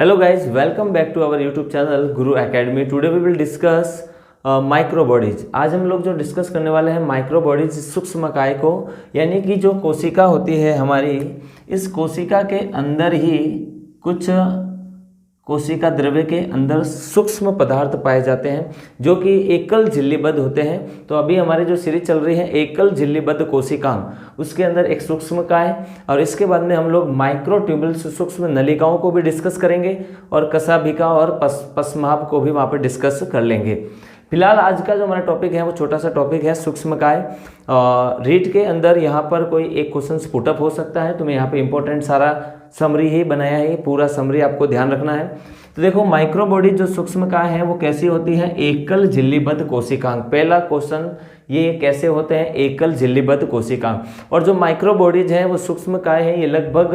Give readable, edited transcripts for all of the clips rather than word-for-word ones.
Hello guys, welcome back to our YouTube channel Guru Academy. Today we will discuss micro bodies. आज हम लोग जो discuss करने वाले हैं माइक्रो बॉडीज सूक्ष्मकाय को, यानी कि जो कोशिका होती है हमारी, इस कोशिका के अंदर ही कुछ कोशिका द्रव्य के अंदर सूक्ष्म पदार्थ पाए जाते हैं जो कि एकल झिल्लीबद्ध होते हैं। तो अभी हमारी जो सीरीज चल रही है एकल झिल्लीबद्ध कोशिकांग, उसके अंदर एक सूक्ष्मकाय और इसके बाद में हम लोग माइक्रोट्यूब्यूल्स सूक्ष्म नलिकाओं को भी डिस्कस करेंगे और कशाभिका और पश्माभ को भी वहाँ पर डिस्कस कर लेंगे। फिलहाल आज का जो हमारा टॉपिक है वो छोटा सा टॉपिक है सूक्ष्मकाय। रीट के अंदर यहाँ पर कोई एक क्वेश्चन पुटअप हो सकता है, तो मैं यहाँ पे इंपॉर्टेंट सारा समरी ही बनाया है, पूरा समरी आपको ध्यान रखना है। तो देखो माइक्रो बॉडी जो सूक्ष्मकाय है वो कैसी होती है, एकल झिल्लीबद्ध कोशिकांग। पहला क्वेश्चन ये कैसे होते हैं, एकल झिल्लीबद्ध कोशिकांग। और जो माइक्रो बॉडीज हैं वो सूक्ष्मकाय है, ये लगभग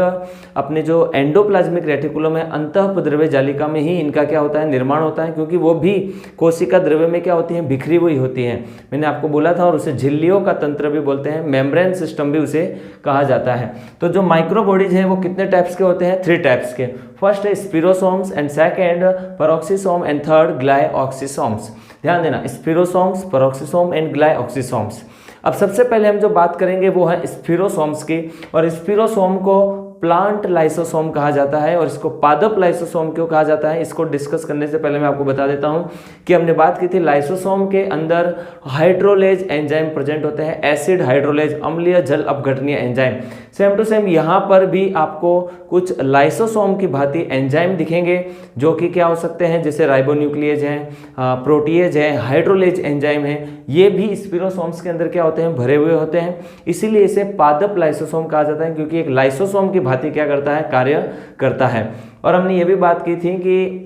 अपने जो एंडोप्लाज्मिक रेटिकुलम है अंतःपद्रव्य जालिका में ही इनका क्या होता है, निर्माण होता है, क्योंकि वो भी कोशिका द्रव्य में क्या होती हैं, बिखरी हुई होती हैं। मैंने आपको बोला था, और उसे झिल्लियों का तंत्र भी बोलते हैं, मेम्ब्रेन सिस्टम भी उसे कहा जाता है। तो जो माइक्रो बॉडीज हैं वो कितने टाइप्स के होते हैं, 3 टाइप्स के। फर्स्ट है spherosomes and second peroxisome and third glyoxysomes. ध्यान देना, स्पिरोसोम्स, पेरोक्सिसोम एंड ग्लाइऑक्सिसोम्स। अब सबसे पहले हम जो बात करेंगे वो है स्पिरोसोम्स की, और स्पिरोसोम को प्लांट लाइसोसोम कहा जाता है और इसको पादप लाइसोसोम क्यों कहा जाता है, इसको डिस्कस करने से पहले मैं आपको बता देता हूं कि हमने बात की थी लाइसोसोम के अंदर हाइड्रोलेज एंजाइम प्रेजेंट होते हैं, एसिड हाइड्रोलेज, अम्लीय जल अपघटनीय एंजाइम। सेम टू सेम यहाँ पर भी आपको कुछ लाइसोसोम की भांति एंजाइम दिखेंगे जो कि क्या हो सकते हैं, जैसे राइबोन्यूक्लियेज हैं, प्रोटीएज हैं, हाइड्रोलेज एंजाइम हैं, ये भी स्पिरोसोम्स के अंदर क्या होते हैं, भरे हुए होते हैं। इसीलिए इसे पादप लाइसोसोम कहा जाता है, क्योंकि एक लाइसोसोम की भांति क्या करता है, कार्य करता है। और हमने ये भी बात की थी कि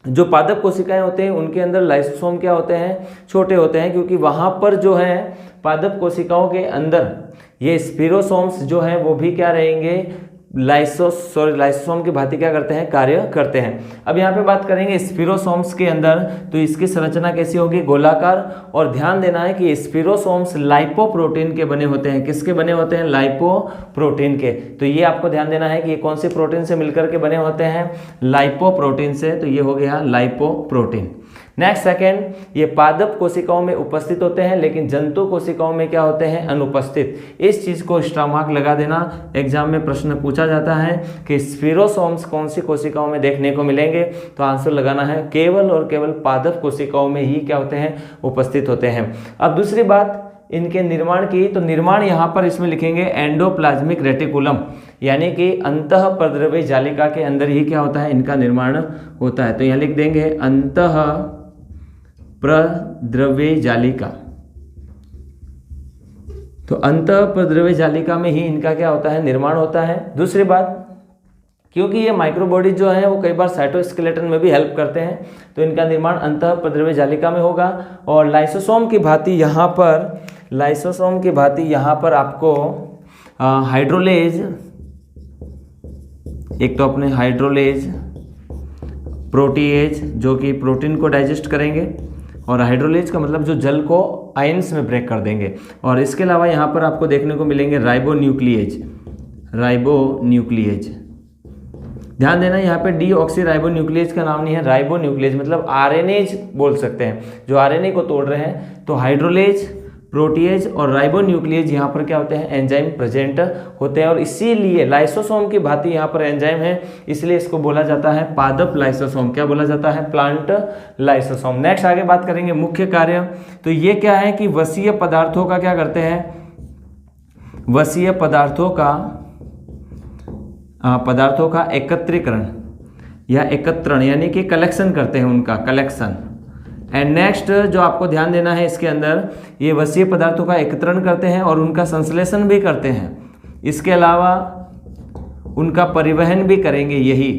जो पादप कोशिकाएं होते हैं उनके अंदर लाइसोसोम क्या होते हैं, छोटे होते हैं, क्योंकि वहां पर जो है पादप कोशिकाओं के अंदर ये स्पिरोसोम्स जो हैं वो भी क्या रहेंगे, लाइसोसोम की भांति क्या करते हैं, कार्य करते हैं। अब यहाँ पे बात करेंगे स्पिरोसोम्स के अंदर, तो इसकी संरचना कैसी होगी, गोलाकार। और ध्यान देना है कि स्पिरोसोम्स लाइपोप्रोटीन के बने होते हैं। किसके बने होते हैं, लाइपोप्रोटीन के। तो ये आपको ध्यान देना है कि ये कौन सी प्रोटीन से मिलकर के बने होते हैं, लाइपोप्रोटीन से। तो ये हो गया लाइपोप्रोटीन। नेक्स्ट सेकेंड, ये पादप कोशिकाओं में उपस्थित होते हैं लेकिन जंतु कोशिकाओं में क्या होते हैं, अनुपस्थित। इस चीज को स्टार मार्क लगा देना, एग्जाम में प्रश्न पूछा जाता है कि स्पिरोसोम्स कौन सी कोशिकाओं में देखने को मिलेंगे, तो आंसर लगाना है केवल और केवल पादप कोशिकाओं में ही क्या होते हैं, उपस्थित होते हैं। अब दूसरी बात इनके निर्माण की, तो निर्माण यहाँ पर इसमें लिखेंगे एंडोप्लाज्मिक रेटिकुलम, यानी कि अंतःपद्रव्य जालिका के अंदर ही क्या होता है, इनका निर्माण होता है। तो यहाँ लिख देंगे अंतः प्रद्रव्य जालिका। तो अंतःप्रद्रव्य जालिका में ही इनका क्या होता है, निर्माण होता है। दूसरी बात, क्योंकि ये माइक्रोबॉडी जो है वो कई बार साइटोस्केलेटन में भी हेल्प करते हैं, तो इनका निर्माण अंतःप्रद्रव्य जालिका में होगा। और लाइसोसोम की भांति यहाँ पर, लाइसोसोम की भांति यहाँ पर आपको हाइड्रोलेज, एक तो अपने हाइड्रोलेज, प्रोटीएज जो कि प्रोटीन को डाइजेस्ट करेंगे, और हाइड्रोलेज का मतलब जो जल को आयंस में ब्रेक कर देंगे। और इसके अलावा यहाँ पर आपको देखने को मिलेंगे राइबोन्यूक्लियेज, राइबोन्यूक्लियेज। ध्यान देना यहाँ पे डीऑक्सी राइबोन्यूक्लियेज का नाम नहीं है, राइबोन्यूक्लियेज मतलब आरएनएज बोल सकते हैं, जो आरएनए को तोड़ रहे हैं। तो हाइड्रोलेज, प्रोटीएज और राइबोन्यूक्लियेज यहाँ पर क्या होते हैं, एंजाइम प्रेजेंट होते हैं। और इसीलिए लाइसोसोम की भांति यहाँ पर एंजाइम है, इसलिए इसको बोला जाता है पादप लाइसोसोम। क्या बोला जाता है, प्लांट लाइसोसोम। नेक्स्ट आगे बात करेंगे मुख्य कार्य। तो ये क्या है कि वसीय पदार्थों का क्या करते हैं, वसीय पदार्थों का एकत्रीकरण या एकत्रण, यानी कि कलेक्शन करते हैं, उनका कलेक्शन। एंड नेक्स्ट जो आपको ध्यान देना है इसके अंदर, ये वसीय पदार्थों का एकत्रण करते हैं और उनका संश्लेषण भी करते हैं। इसके अलावा उनका परिवहन भी करेंगे यही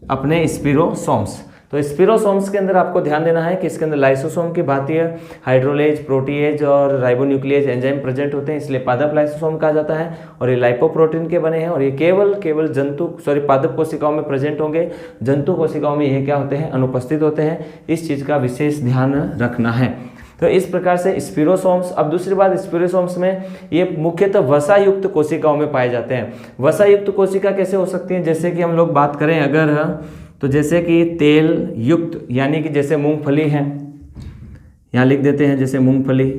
अपने स्पिरोसोम्स। तो स्पिरोसोम्स के अंदर आपको ध्यान देना है कि इसके अंदर लाइसोसोम की भांति हाइड्रोलेज, प्रोटीएज और राइबोन्यूक्लियेज एंजाइम प्रेजेंट होते हैं, इसलिए पादप लाइसोसोम कहा जाता है। और ये लाइपोप्रोटीन के बने हैं और ये केवल पादप कोशिकाओं में प्रेजेंट होंगे, जंतु कोशिकाओं में ये क्या होते हैं, अनुपस्थित होते हैं। इस चीज़ का विशेष ध्यान रखना है। तो इस प्रकार से स्पिरोसोम्स। अब दूसरी बात, स्पिरोसोम्स में ये मुख्यतः वसा युक्त कोशिकाओं में पाए जाते हैं। वसा युक्त कोशिका कैसे हो सकती है, जैसे कि हम लोग बात करें अगर तो जैसे कि तेल युक्त यानी कि जैसे मूंगफली है, यहाँ लिख देते हैं जैसे मूंगफली,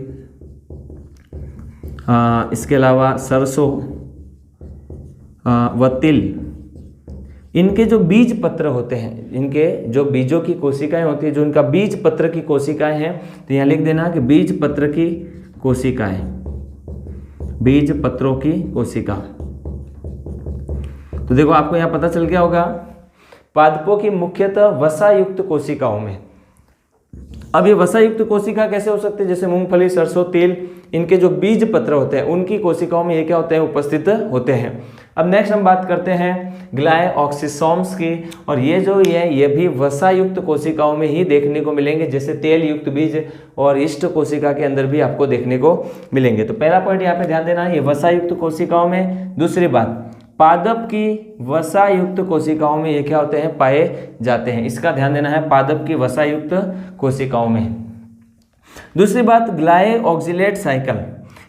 इसके अलावा सरसों व तिल, इनके जो बीज पत्र होते हैं, इनके जो बीजों की कोशिकाएं होती है, जो इनका बीज पत्र की कोशिकाएं हैं, तो यहाँ लिख देना कि बीज पत्र की कोशिकाएं, बीज पत्रों की कोशिका। तो देखो आपको यहाँ पता चल गया होगा पादपों की मुख्यतः वसा युक्त कोशिकाओं में। अब ये वसा युक्त कोशिका कैसे हो सकती है? जैसे मूंगफली, सरसों, तिल, इनके जो बीज पत्र होते हैं उनकी कोशिकाओं में ये क्या होते हैं? उपस्थित होते हैं। अब नेक्स्ट हम बात करते हैं ग्लायोक्सिसोम्स की, और ये भी वसा युक्त कोशिकाओं में ही देखने को मिलेंगे, जैसे तेल युक्त बीज और इष्ट कोशिका के अंदर भी आपको देखने को मिलेंगे। तो पहला पॉइंट यहाँ पे ध्यान देना है, ये वसा युक्त कोशिकाओं में। दूसरी बात, पादप की वसा युक्त कोशिकाओं में ये क्या होते हैं? पाए जाते हैं। इसका ध्यान देना है, पादप की वसा युक्त कोशिकाओं में। दूसरी बात, ग्लाइऑक्सिलेट साइकिल,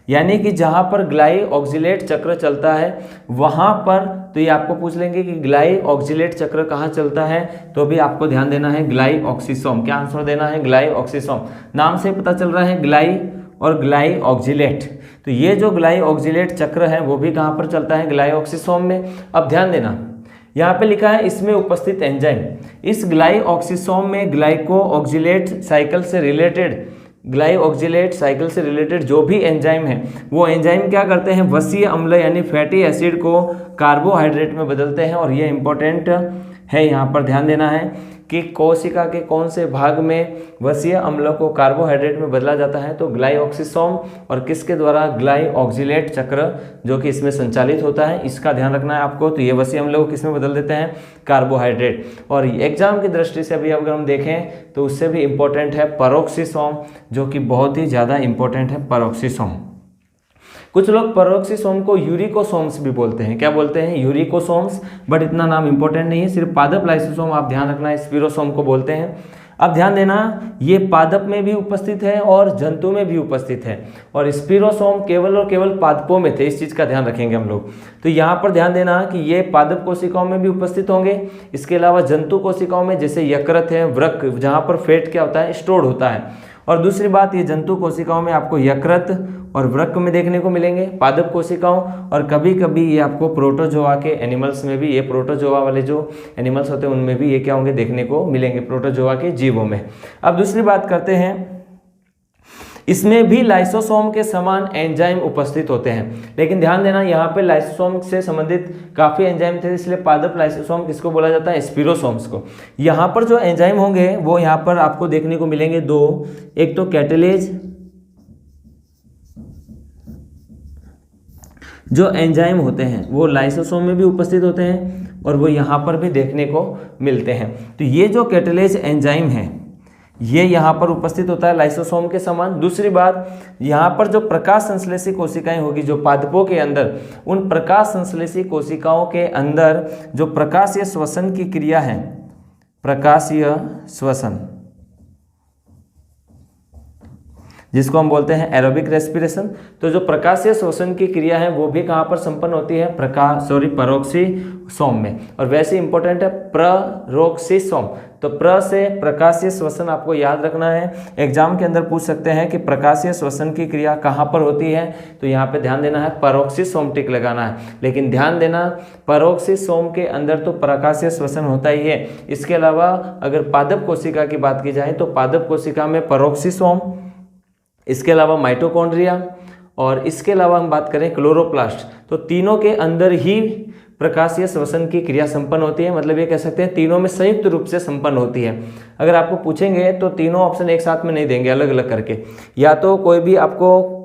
यानी कि जहां पर ग्लाइऑक्सिलेट चक्र चलता है वहां पर, तो ये आपको पूछ लेंगे कि ग्लाइऑक्सिलेट चक्र कहाँ चलता है, तो भी आपको ध्यान देना है ग्लाइऑक्सिसोम। क्या आंसर देना है? ग्लाइऑक्सिसोम। नाम से पता चल रहा है ग्लाई और ग्लाइऑक्सिलेट, तो ये जो ग्लाइऑक्सिलेट चक्र है वो भी कहाँ पर चलता है? ग्लाइऑक्सिसोम में। अब ध्यान देना, यहाँ पे लिखा है इसमें उपस्थित एंजाइम। इस ग्लाइऑक्सिसोम में ग्लाइकोऑक्सिलेट साइकिल से रिलेटेड, ग्लाइऑक्सिलेट साइकिल से रिलेटेड जो भी एंजाइम है, वो एंजाइम क्या करते हैं? वसीय अम्ल यानी फैटी एसिड को कार्बोहाइड्रेट में बदलते हैं। और ये इंपॉर्टेंट है, यहाँ पर ध्यान देना है कि कोशिका के कौन से भाग में वसीय अम्ल को कार्बोहाइड्रेट में बदला जाता है, तो ग्लाइऑक्सिसोम, और किसके द्वारा? ग्लाइऑक्सिलेट चक्र जो कि इसमें संचालित होता है, इसका ध्यान रखना है आपको। तो ये वसीय अम्ल को किसमें बदल देते हैं? कार्बोहाइड्रेट। और एग्जाम की दृष्टि से अभी अगर हम देखें तो उससे भी इंपॉर्टेंट है पेरोक्सिसोम, जो कि बहुत ही ज़्यादा इंपॉर्टेंट है पेरोक्सिसोम। कुछ लोग पेरोक्सिसोम को यूरिकोसोम्स भी बोलते हैं। क्या बोलते हैं? यूरिकोसोम्स, बट इतना नाम इंपॉर्टेंट नहीं है। सिर्फ पादप लाइसोसोम आप ध्यान रखना है, स्पिरोसोम को बोलते हैं। अब ध्यान देना, ये पादप में भी उपस्थित है और जंतु में भी उपस्थित है, और स्पिरोसोम केवल और केवल पादपों में थे। इस चीज़ का ध्यान रखेंगे हम लोग। तो यहाँ पर ध्यान देना कि ये पादप कोशिकाओं में भी उपस्थित होंगे, इसके अलावा जंतु कोशिकाओं में जैसे यकृत है, वृक्क, जहाँ पर फैट क्या होता है? स्टोर्ड होता है। और दूसरी बात, ये जंतु कोशिकाओं में आपको यकृत और वृक्क में देखने को मिलेंगे, पादप कोशिकाओं, और कभी कभी ये आपको प्रोटोजोआ के एनिमल्स में भी, ये प्रोटोजोआ वाले जो एनिमल्स होते हैं उनमें भी ये क्या होंगे? देखने को मिलेंगे, प्रोटोजोआ के जीवों में। अब दूसरी बात करते हैं, इसमें भी लाइसोसोम के समान एंजाइम उपस्थित होते हैं, लेकिन ध्यान देना यहाँ पे लाइसोसोम से संबंधित काफ़ी एंजाइम थे, इसलिए पादप लाइसोसोम किसको बोला जाता है? स्पिरोसोम्स को। यहाँ पर जो एंजाइम होंगे वो यहाँ पर आपको देखने को मिलेंगे दो, एक तो कैटेलेज, जो एंजाइम होते हैं वो लाइसोसोम में भी उपस्थित होते हैं और वो यहाँ पर भी देखने को मिलते हैं। तो ये जो कैटेलेज एंजाइम है ये यहाँ पर उपस्थित होता है लाइसोसोम के समान। दूसरी बात, यहाँ पर जो प्रकाश संश्लेषी कोशिकाएं होगी जो पादपों के अंदर, उन प्रकाश संश्लेषी कोशिकाओं के अंदर जो प्रकाशीय श्वसन की क्रिया है, प्रकाशीय श्वसन, जिसको हम बोलते हैं एरोबिक रेस्पिरेशन, तो जो प्रकाशीय श्वसन की क्रिया है वो भी कहाँ पर संपन्न होती है? पेरोक्सिसोम में। और वैसे इंपॉर्टेंट है पेरोक्सिसोम, तो प्र से प्रकाशीय श्वसन आपको याद रखना है। एग्जाम के अंदर पूछ सकते हैं कि प्रकाशीय श्वसन की क्रिया कहाँ पर होती है, तो यहाँ पे ध्यान देना है पेरोक्सिसोम टिक लगाना है। लेकिन ध्यान देना, पेरोक्सिसोम के अंदर तो प्रकाशीय श्वसन होता ही है, इसके अलावा अगर पादप कोशिका की बात की जाए तो पादप कोशिका में पेरोक्सिसोम, इसके अलावा माइटोकॉन्ड्रिया, और इसके अलावा हम बात करें क्लोरोप्लास्ट, तो तीनों के अंदर ही प्रकाशीय श्वसन की क्रिया संपन्न होती है। मतलब ये कह सकते हैं तीनों में संयुक्त रूप से संपन्न होती है। अगर आपको पूछेंगे तो तीनों ऑप्शन एक साथ में नहीं देंगे, अलग अलग करके, या तो कोई भी आपको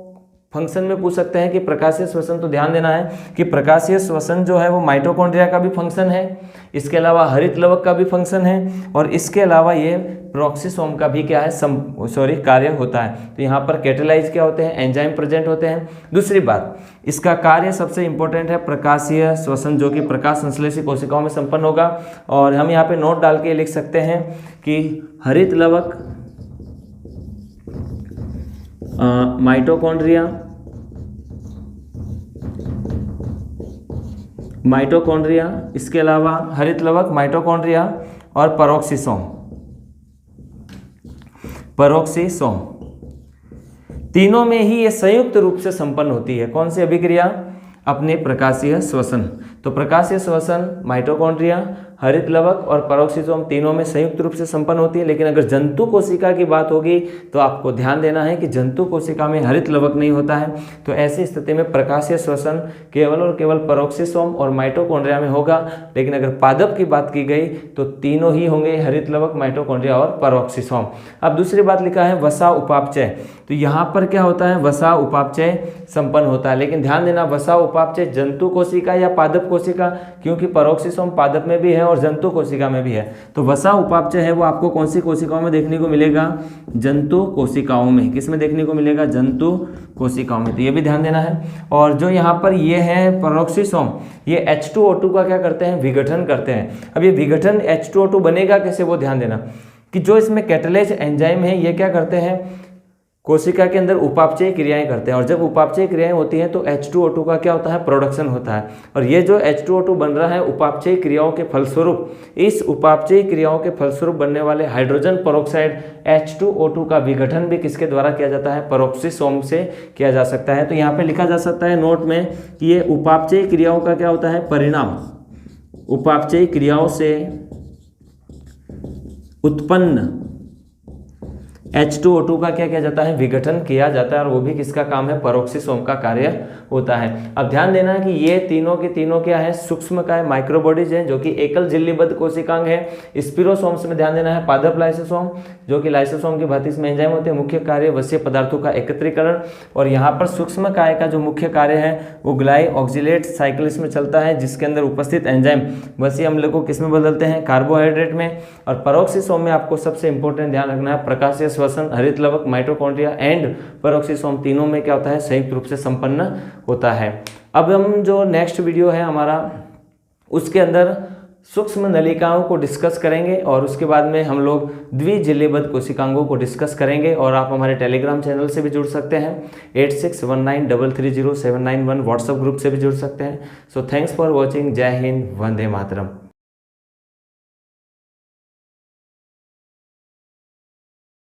फंक्शन में पूछ सकते हैं कि प्रकाशीय श्वसन, तो ध्यान देना है कि प्रकाशीय श्वसन जो है वो माइटोकॉन्ड्रिया का भी फंक्शन है, इसके अलावा हरित लवक का भी फंक्शन है, और इसके अलावा ये पेरोक्सिसोम का भी क्या है? कार्य होता है। तो यहाँ पर कैटेलाइज क्या होते हैं? एंजाइम प्रेजेंट होते हैं। दूसरी बात, इसका कार्य सबसे इंपॉर्टेंट है प्रकाशीय श्वसन, जो कि प्रकाश संश्लेषी कोशिकाओं में संपन्न होगा। और हम यहाँ पे नोट डाल के लिख सकते हैं कि हरित लवक, माइटोकॉन्ड्रिया, इसके अलावा हरित लवक, माइटोकॉन्ड्रिया, और पेरोक्सिसोम। पेरोक्सिसोम तीनों में ही ये संयुक्त रूप से संपन्न होती है। कौन सी अभिक्रिया? अपने प्रकाशीय श्वसन। तो प्रकाशीय श्वसन माइटोकॉन्ड्रिया, हरित लवक और पेरोक्सिसोम तीनों में संयुक्त रूप से संपन्न होती है। लेकिन अगर जंतु कोशिका की बात होगी तो आपको ध्यान देना है कि जंतु कोशिका में हरित लवक नहीं होता है। तो ऐसी स्थिति में प्रकाशीय श्वसन केवल और केवल पेरोक्सिसोम और माइटोकॉन्ड्रिया में होगा। लेकिन अगर पादप की बात की गई तो तीनों ही होंगे, हरित लवक, माइटोकॉन्ड्रिया और पेरोक्सिसोम। अब दूसरी बात लिखा है वसा उपापचय। तो यहाँ पर क्या होता है? वसा उपापचय संपन्न होता है। लेकिन ध्यान देना, वसा उपापचय जंतु कोशिका या पादप कोशिका, क्योंकि पेरोक्सिसोम पादप में भी है और जंतु कोशिका में भी है। तो वसा उपापचय है वो आपको कौन सी कोशिकाओं में देखने को मिलेगा? जंतु कोशिकाओं में। किस में देखने को मिलेगा? जंतु कोशिकाओं में। तो ये भी ध्यान देना है। और जो यहाँ पर ये है पेरोक्सिसोम, ये H2O2 का क्या करते हैं? विघटन करते हैं। अब ये विघटन H2O2 बनेगा कैसे, वो ध्यान देना कि जो इसमें कैटालेज एंजाइम है ये क्या करते हैं? कोशिका के अंदर उपापचय क्रियाएं करते हैं। और जब उपापचय क्रियाएं होती हैं तो H2O2 का क्या होता है? प्रोडक्शन होता है। और ये जो H2O2 बन रहा है उपापचय क्रियाओं के फलस्वरूप, इस उपापचय क्रियाओं के फलस्वरूप बनने वाले हाइड्रोजन पेरोक्साइड H2O2 का विघटन भी किसके द्वारा किया जाता है? पेरोक्सिसोम से किया जा सकता है। तो यहाँ पे लिखा जा सकता है नोट में कि ये उपापचय क्रियाओं का क्या होता है? परिणाम। उपापचय क्रियाओं से उत्पन्न H2O2 का क्या किया जाता है? विघटन किया जाता है। और वो भी किसका काम है? पेरोक्सिसोम का कार्य होता है। अब ध्यान देना है कि ये तीनों के तीनों क्या है? सूक्ष्मकाय माइक्रोबॉडीज हैं जो कि एकल झिल्लीबद्ध कोशिकांग है। स्पिरोसोम्स में ध्यान देना है पादप लाइसोसोम, जो कि लाइसोसोम की भांति इसमें एंजाइम होते हैं। मुख्य कार्य वसीय पदार्थों का एकत्रीकरण। और यहाँ पर सूक्ष्मकाय का जो मुख्य कार्य है वो ग्लाइऑक्सिलेट साइकिल्स में चलता है, जिसके अंदर उपस्थित एंजाइम वसीय अम्ल को किस में बदलते हैं? कार्बोहाइड्रेट में। और पेरोक्सिसोम में आपको सबसे इंपॉर्टेंट ध्यान रखना है प्रकाशीय श्वसन, हरित लवक, माइटोकॉन्ड्रिया एंड पेरोक्सिसोम तीनों में क्या होता है? संयुक्त रूप से संपन्न होता है। अब हम जो नेक्स्ट वीडियो है हमारा, उसके अंदर सूक्ष्म नलिकाओं को डिस्कस करेंगे और उसके बाद में हम लोग द्विझिल्लीबद्ध कोशिकांगों को डिस्कस करेंगे। और आप हमारे टेलीग्राम चैनल से भी जुड़ सकते हैं, 8619330791 व्हाट्सएप ग्रुप से भी जुड़ सकते हैं। So thanks for watching. जय हिंद, वंदे मातरम।